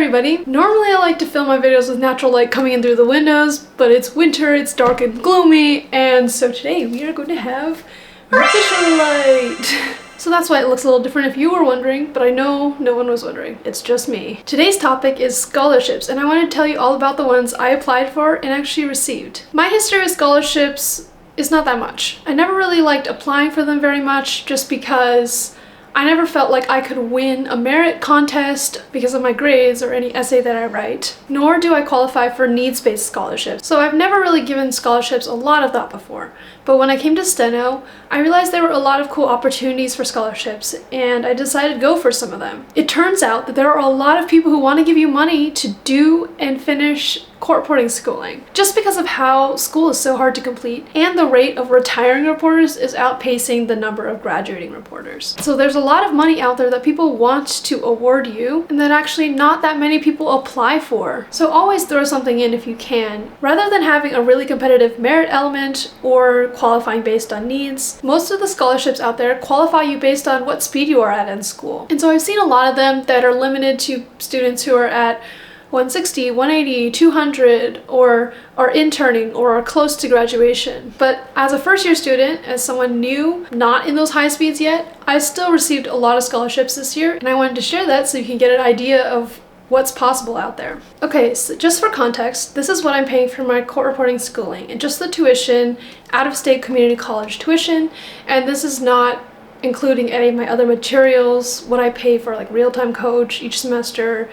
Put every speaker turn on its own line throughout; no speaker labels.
everybody! Normally I like to film my videos with natural light coming in through the windows, but it's winter, it's dark and gloomy, and so today we are going to have artificial light. So that's why it looks a little different if you were wondering, but I know no one was wondering. It's just me. Today's topic is scholarships, and I want to tell you all about the ones I applied for and actually received. My history with scholarships is not that much. I never really liked applying for them very much just because I never felt like I could win a merit contest because of my grades or any essay that I write, nor do I qualify for needs-based scholarships. So I've never really given scholarships a lot of thought before. But when I came to steno, I realized there were a lot of cool opportunities for scholarships, and I decided to go for some of them. It turns out that there are a lot of people who want to give you money to do and finish court reporting schooling, just because of how school is so hard to complete, and the rate of retiring reporters is outpacing the number of graduating reporters. So there's a lot of money out there that people want to award you, and that actually not that many people apply for. So always throw something in if you can. Rather than having a really competitive merit element or qualifying based on needs, most of the scholarships out there qualify you based on what speed you are at in school. And so I've seen a lot of them that are limited to students who are at 160, 180, 200, or are interning or are close to graduation. But as a first year student, as someone new, not in those high speeds yet, I still received a lot of scholarships this year, and I wanted to share that so you can get an idea of what's possible out there. Okay, so just for context, this is what I'm paying for my court reporting schooling, and just the tuition, out-of-state community college tuition, and this is not including any of my other materials, what I pay for like real-time coach each semester,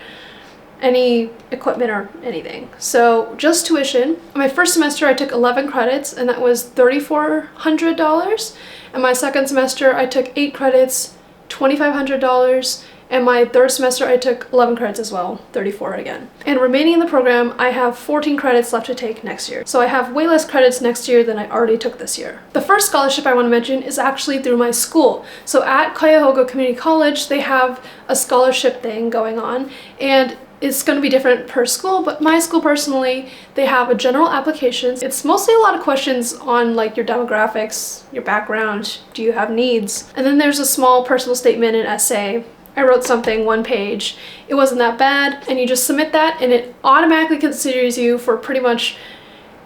any equipment or anything. So just tuition. My first semester I took 11 credits and that was $3,400, and my second semester I took 8 credits, $2,500, and my third semester I took 11 credits as well, 34 again. And remaining in the program, I have 14 credits left to take next year. So I have way less credits next year than I already took this year. The first scholarship I want to mention is actually through my school. So at Cuyahoga Community College, they have a scholarship thing going on, and it's going to be different per school, but my school personally, they have a general applications. It's mostly a lot of questions on like your demographics, your background, do you have needs? And then there's a small personal statement and essay. I wrote something, 1 page. It wasn't that bad, and you just submit that and it automatically considers you for pretty much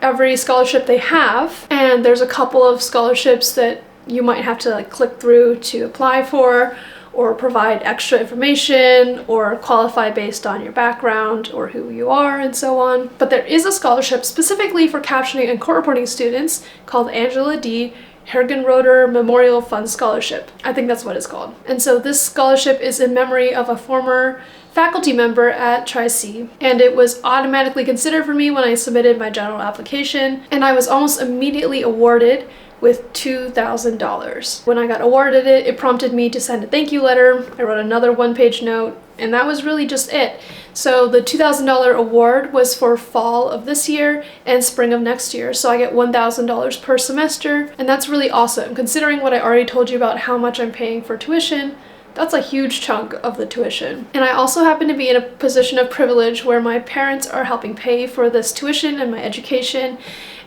every scholarship they have. And there's a couple of scholarships that you might have to like click through to apply for, or provide extra information, or qualify based on your background or who you are, and so on. But there is a scholarship specifically for captioning and court reporting students called Angela D. Hergenroder Memorial Fund Scholarship. I think that's what it's called. And so this scholarship is in memory of a former faculty member at Tri-C, and it was automatically considered for me when I submitted my general application, and I was almost immediately awarded with $2,000. When I got awarded it, it prompted me to send a thank you letter. I wrote another 1-page note, and that was really just it. So the $2,000 award was for fall of this year and spring of next year. So I get $1,000 per semester, and that's really awesome. Considering what I already told you about how much I'm paying for tuition, that's a huge chunk of the tuition. And I also happen to be in a position of privilege where my parents are helping pay for this tuition and my education,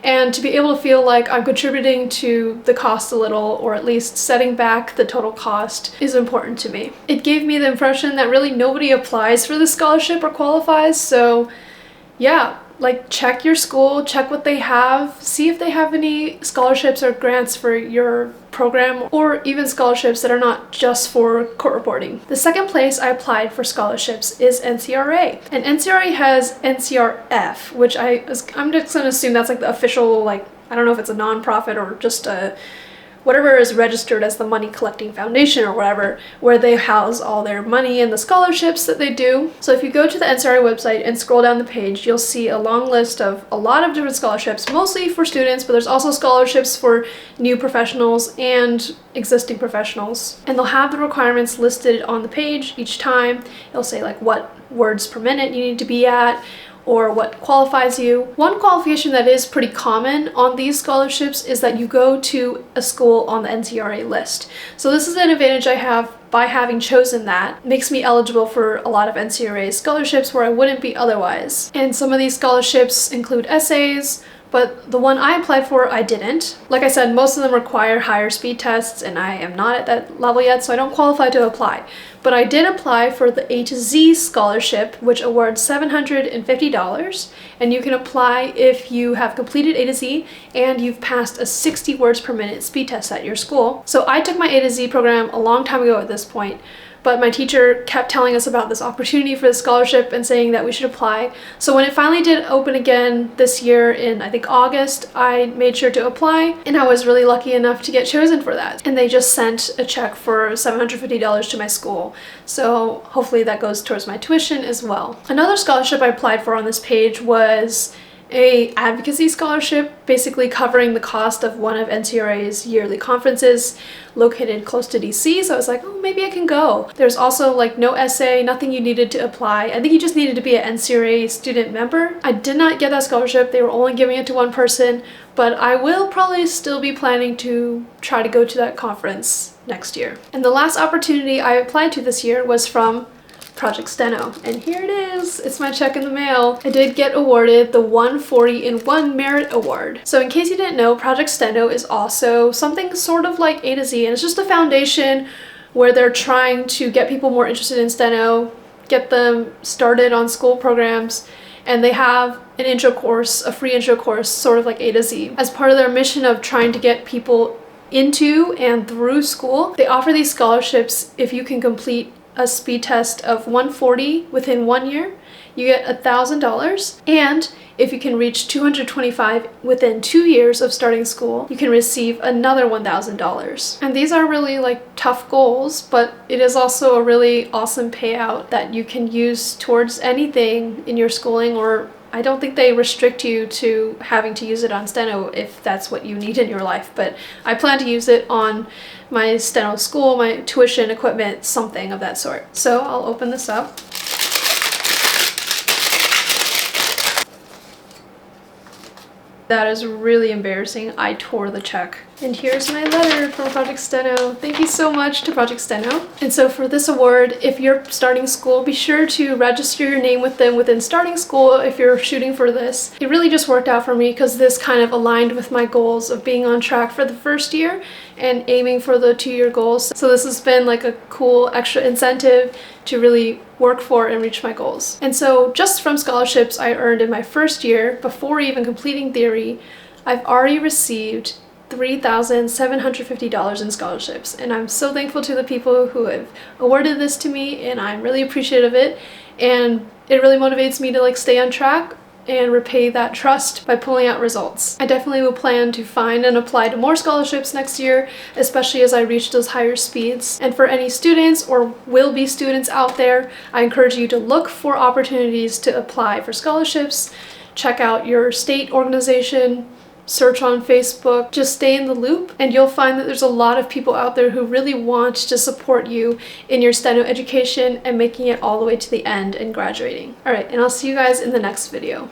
and to be able to feel like I'm contributing to the cost a little, or at least setting back the total cost, is important to me. It gave me the impression that really nobody applies for this scholarship or qualifies, so yeah, like check your school, check what they have, see if they have any scholarships or grants for your program, or even scholarships that are not just for court reporting. The second place I applied for scholarships is NCRA, and NCRA has NCRF, which I'm just gonna assume that's like the official, like, I don't know if it's a nonprofit or just a whatever is registered as the money collecting foundation or whatever, where they house all their money and the scholarships that they do. So if you go to the NCRA website and scroll down the page, you'll see a long list of a lot of different scholarships, mostly for students, but there's also scholarships for new professionals and existing professionals. And they'll have the requirements listed on the page each time. It'll say like what words per minute you need to be at, or what qualifies you. One qualification that is pretty common on these scholarships is that you go to a school on the NCRA list. So this is an advantage I have by having chosen that. It makes me eligible for a lot of NCRA scholarships where I wouldn't be otherwise. And some of these scholarships include essays, but the one I applied for, I didn't. Like I said, most of them require higher speed tests, and I am not at that level yet, so I don't qualify to apply. But I did apply for the A to Z scholarship, which awards $750, and you can apply if you have completed A to Z and you've passed a 60 words per minute speed test at your school. So I took my A to Z program a long time ago at this point, but my teacher kept telling us about this opportunity for the scholarship and saying that we should apply. So when it finally did open again this year in, I think, August, I made sure to apply, and I was really lucky enough to get chosen for that. And they just sent a check for $750 to my school. So hopefully that goes towards my tuition as well. Another scholarship I applied for on this page was a advocacy scholarship, basically covering the cost of one of NCRA's yearly conferences located close to DC. So I was like, oh, maybe I can go. There's also like no essay, nothing you needed to apply. I think you just needed to be an NCRA student member. I did not get that scholarship. They were only giving it to one person, but I will probably still be planning to try to go to that conference next year. And the last opportunity I applied to this year was from Project Steno, and here it is. It's my check in the mail. I did get awarded the 140 in 1 Merit Award. So in case you didn't know, Project Steno is also something sort of like A to Z, and it's just a foundation where they're trying to get people more interested in steno, get them started on school programs, and they have an intro course, a free intro course, sort of like A to Z. As part of their mission of trying to get people into and through school, they offer these scholarships if you can complete a speed test of 140 within 1 year, you get $1,000, and if you can reach 225 within 2 years of starting school, you can receive another $1,000. And these are really like tough goals, but it is also a really awesome payout that you can use towards anything in your schooling, or I don't think they restrict you to having to use it on steno if that's what you need in your life, but I plan to use it on my steno school, my tuition, equipment, something of that sort. So I'll open this up. That is really embarrassing. I tore the check. And here's my letter from Project Steno. Thank you so much to Project Steno. And so for this award, if you're starting school, be sure to register your name with them within starting school if you're shooting for this. It really just worked out for me because this kind of aligned with my goals of being on track for the first year and aiming for the 2-year goals. So this has been like a cool extra incentive to really work for and reach my goals. And so just from scholarships I earned in my first year, before even completing theory, I've already received $3,750 in scholarships, and I'm so thankful to the people who have awarded this to me, and I'm really appreciative of it, and it really motivates me to like stay on track and repay that trust by pulling out results. I definitely will plan to find and apply to more scholarships next year, especially as I reach those higher speeds. And for any students or will be students out there, I encourage you to look for opportunities to apply for scholarships, check out your state organization, search on Facebook, just stay in the loop, and you'll find that there's a lot of people out there who really want to support you in your steno education and making it all the way to the end and graduating. All right, and I'll see you guys in the next video.